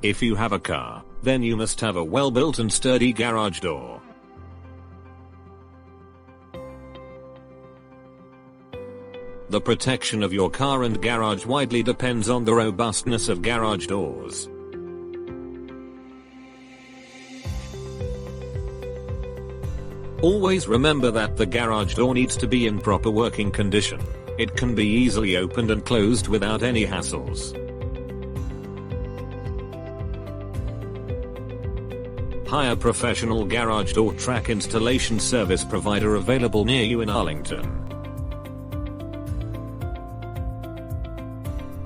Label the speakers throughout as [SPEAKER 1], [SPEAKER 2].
[SPEAKER 1] If you have a car, then you must have a well-built and sturdy garage door. The protection of your car and garage widely depends on the robustness of garage doors. Always remember that the garage door needs to be in proper working condition. It can be easily opened and closed without any hassles. Hire professional garage door track installation service provider available near you in Arlington.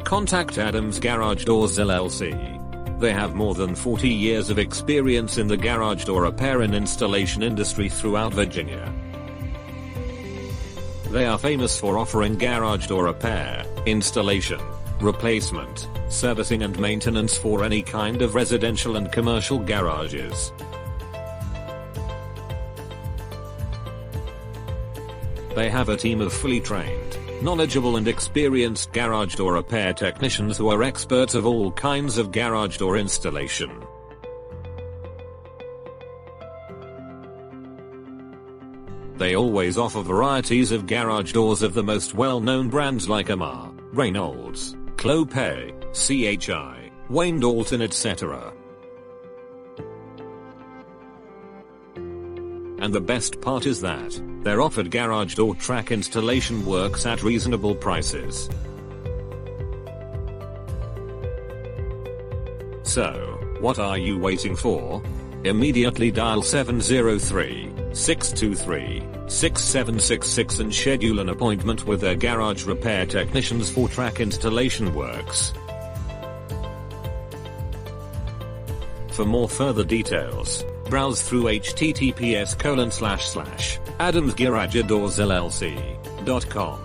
[SPEAKER 1] Contact Adams Garage Doors LLC. They have more than 40 years of experience in the garage door repair and installation industry throughout Virginia. They are famous for offering garage door repair, installation, replacement, servicing and maintenance for any kind of residential and commercial garages. They have a team of fully trained, knowledgeable and experienced garage door repair technicians who are experts of all kinds of garage door installation. They always offer varieties of garage doors of the most well-known brands like Amar, Reynolds, Clopay, CHI, Wayne Dalton, etc. And the best part is that their offered garage door track installation works at reasonable prices. So, what are you waiting for? Immediately dial 703-623-6766 and schedule an appointment with their garage repair technicians for track installation works. For more further details, browse through https://adamsgaragedoors.com/.